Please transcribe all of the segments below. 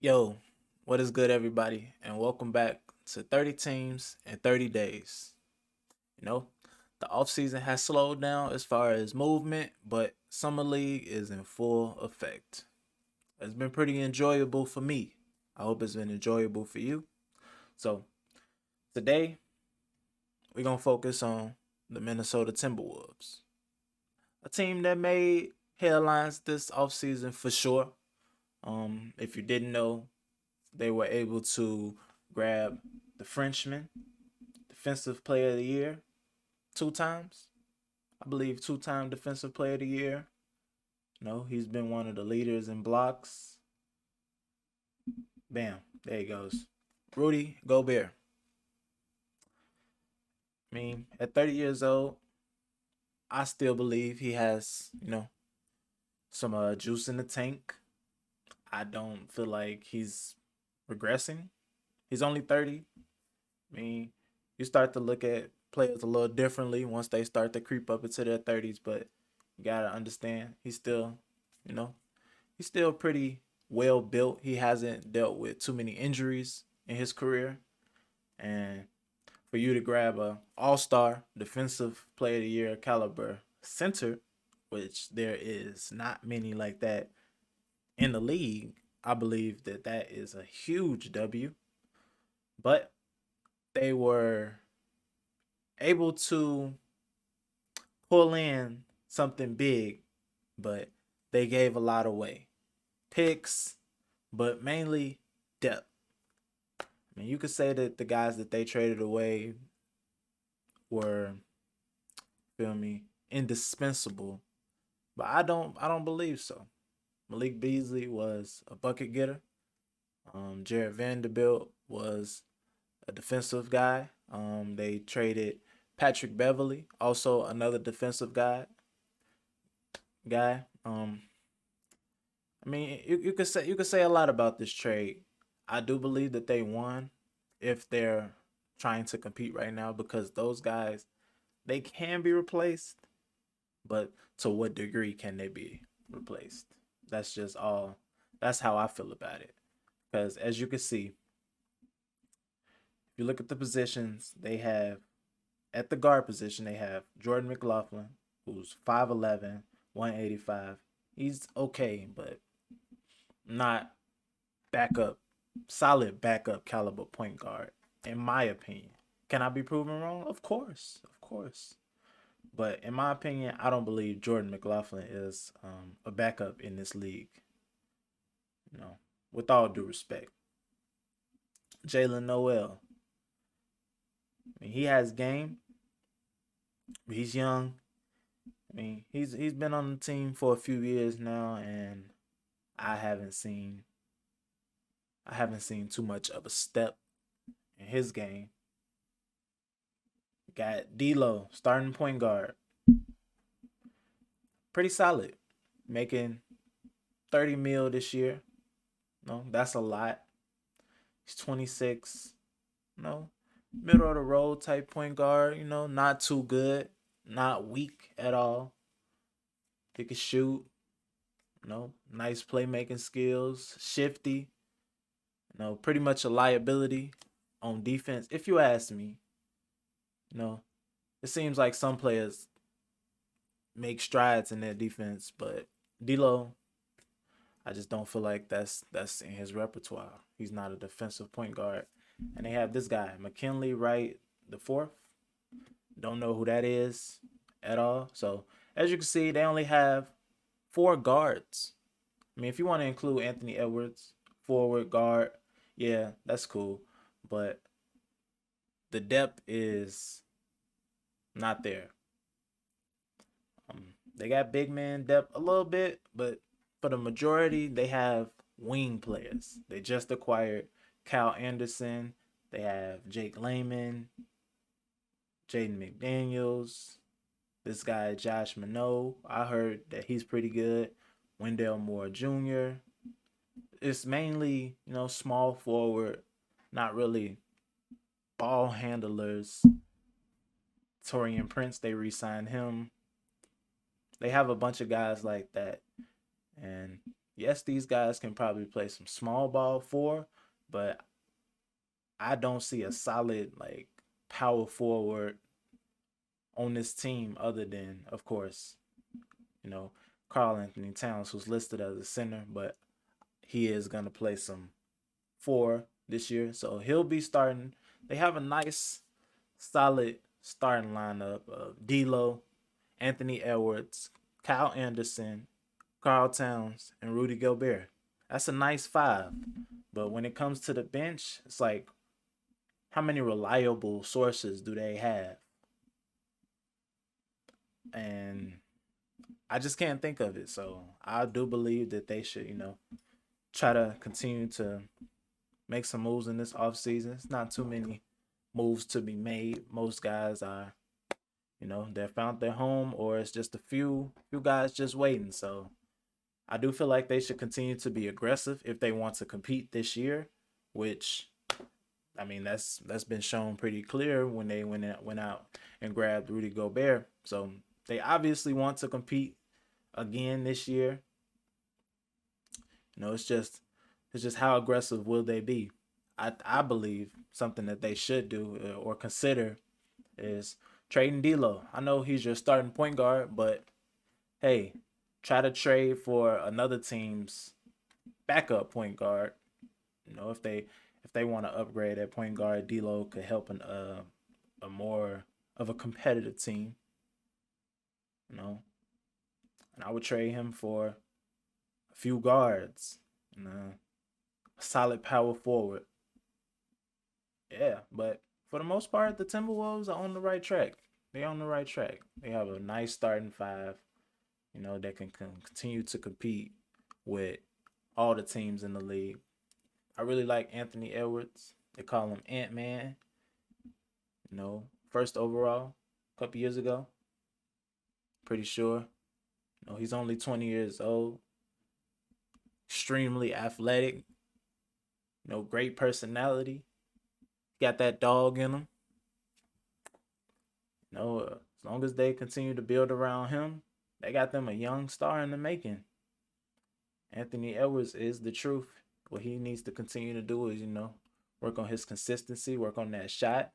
Yo, what is good, everybody? And welcome back to 30 Teams in 30 Days. You know, the offseason has slowed down as far as movement, but Summer League is in full effect. It's been pretty enjoyable for me. I hope it's been enjoyable for you. So, today, we're going to focus on the Minnesota Timberwolves, a team that made headlines this offseason for sure. If you didn't know, they were able to grab the Frenchman, Defensive Player of the Year, 2 times. I believe 2-time Defensive Player of the Year. No, he's been one of the leaders in blocks. Bam, there he goes. Rudy Gobert. I mean, at 30 years old, I still believe he has, some juice in the tank. I don't feel like he's regressing. He's only 30. I mean, you start to look at players a little differently once they start to creep up into their 30s, but you gotta understand you know, he's still pretty well built. He hasn't dealt with too many injuries in his career. And for you to grab a all-star defensive player of the year caliber center, which there is not many like that in the league, I believe that that is a huge W. But they were able to pull in something big, but they gave a lot away. Picks, but mainly depth. I mean, you could say that the guys that they traded away were, feel me, indispensable, but I don't believe so. Malik Beasley was a bucket getter. Jared Vanderbilt was a defensive guy. They traded Patrick Beverly, also another defensive guy. I mean, you could say a lot about this trade. I do believe that they won if they're trying to compete right now because those guys they can be replaced, but to what degree can they be replaced? That's just all. That's how I feel about it. Because as you can see, if you look at the positions, they have at the guard position, they have Jordan McLaughlin, who's 5'11, 185. He's okay, but not backup, solid backup caliber point guard, in my opinion. Can I be proven wrong? Of course, of course. But in my opinion, I don't believe Jordan McLaughlin is a backup in this league. You know, with all due respect, Jalen Noel. I mean, he has game. He's young. I mean, he's been on the team for a few years now, and I haven't seen I haven't seen too much of a step in his game. Got D'Lo, starting point guard, pretty solid, making 30 mil this year. No, that's a lot. He's 26. No, middle of the road type point guard. Not too good, not weak at all. He can shoot. Nice playmaking skills, shifty. Pretty much a liability on defense. If you ask me, you know, it seems like some players make strides in their defense, but D'Lo, I just don't feel like that's in his repertoire. He's not a defensive point guard, and they have this guy, McKinley Wright the fourth. Don't know who that is at all. So as you can see, they only have 4 guards. I mean, if you want to include Anthony Edwards, forward guard, yeah, that's cool. But the depth is not there. They got big man depth a little bit, but for the majority, they have wing players. They just acquired Kyle Anderson. They have Jake Layman, Jaden McDaniels, this guy Josh Minot. I heard that he's pretty good. Wendell Moore Jr. It's mainly, small forward, not really ball handlers. Torian Prince, they re-signed him. They have a bunch of guys like that. And Yes, these guys can probably play some small ball for, but I don't see a solid like power forward on this team other than, of course, you know, Carl Anthony Towns, who's listed as a center, but he is gonna play some four this year, so he'll be starting. They have a nice, solid starting lineup of D'Lo, Anthony Edwards, Kyle Anderson, Carl Towns, and Rudy Gobert. That's a nice five. But when it comes to the bench, it's like, how many reliable sources do they have? And I just can't think of it. So I do believe that they should, try to continue to make some moves in this offseason. It's not too many moves to be made. Most guys are, they found their home, or it's just a few guys just waiting. So I do feel like they should continue to be aggressive if they want to compete this year, which I mean that's been shown pretty clear when they went out and grabbed Rudy Gobert. So they obviously want to compete again this year. It's just how aggressive will they be? I believe something that they should do or consider is trading D'Lo. I know he's your starting point guard, but hey, try to trade for another team's backup point guard. If they want to upgrade at point guard, D'Lo could help a more of a competitive team. You know, and I would trade him for a few guards and a solid power forward. Yeah, but for the most part, the Timberwolves are on the right track. They're on the right track. They have a nice starting five, that can continue to compete with all the teams in the league. I really like Anthony Edwards. They call him Ant Man. First overall a couple years ago. Pretty sure. He's only 20 years old. Extremely athletic. Great personality. Got that dog in him. As long as they continue to build around him, they got them a young star in the making. Anthony Edwards is the truth. What he needs to continue to do is, work on his consistency, work on that shot,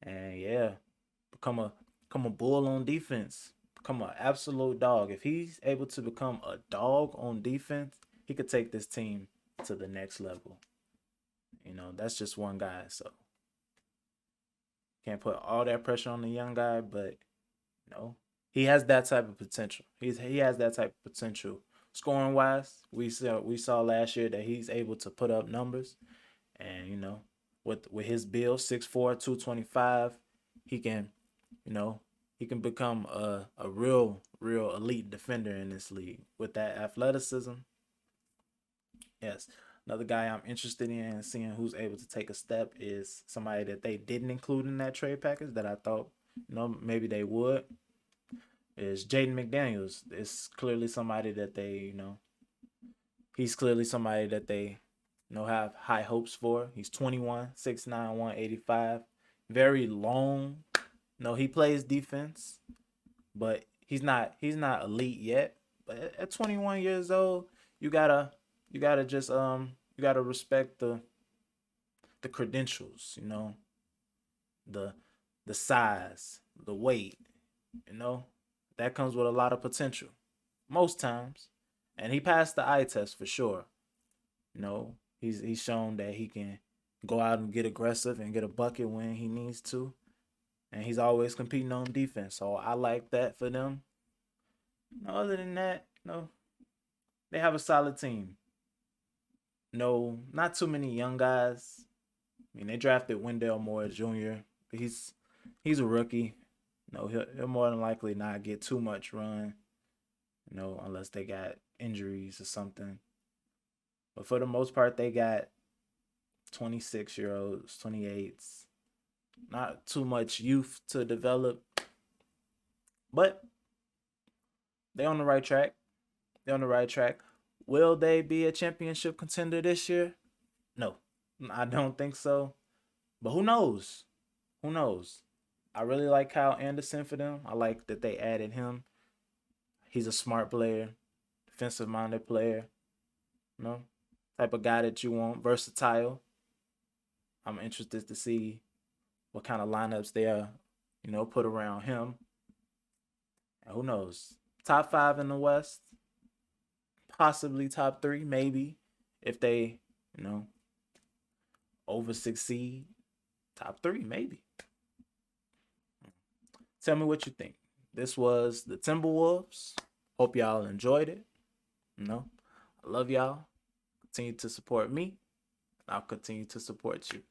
and yeah, become a become a bull on defense, become an absolute dog. If he's able to become a dog on defense, he could take this team to the next level. That's just one guy, so can't put all that pressure on the young guy, but he has that type of potential. He has that type of potential. Scoring wise, we saw last year that he's able to put up numbers, and with his build 6'4", 225, he can you know he can become a real elite defender in this league with that athleticism. Yes. Another guy I'm interested in seeing who's able to take a step is somebody that they didn't include in that trade package that I thought, maybe they would, is Jaden McDaniels. It's clearly somebody that he's clearly somebody that they, have high hopes for. He's 21, 6'9", 185. Very long. He plays defense, but he's not elite yet. But at 21 years old, you gotta just you gotta respect the credentials, the the size, the weight, you know, that comes with a lot of potential most times. And he passed the eye test for sure. He's shown that he can go out and get aggressive and get a bucket when he needs to. And he's always competing on defense. So I like that for them. Other than that, they have a solid team. No, not too many young guys. I mean, they drafted Wendell Moore Jr. But he's a rookie. He'll more than likely not get too much run. Unless they got injuries or something. But for the most part, they got 26-year-olds, 28s. Not too much youth to develop. But they're on the right track. They're on the right track. Will they be a championship contender this year? No, I don't think so. But who knows? Who knows? I really like Kyle Anderson for them. I like that they added him. He's a smart player, defensive minded player. You know, type of guy that you want, versatile. I'm interested to see what kind of lineups they are, put around him. And who knows? Top five in the West, possibly top three, maybe if they, you know, over succeed. Top three, maybe. Tell me what you think. This was the Timberwolves. Hope y'all enjoyed it. I love y'all. Continue to support me. I'll continue to support you.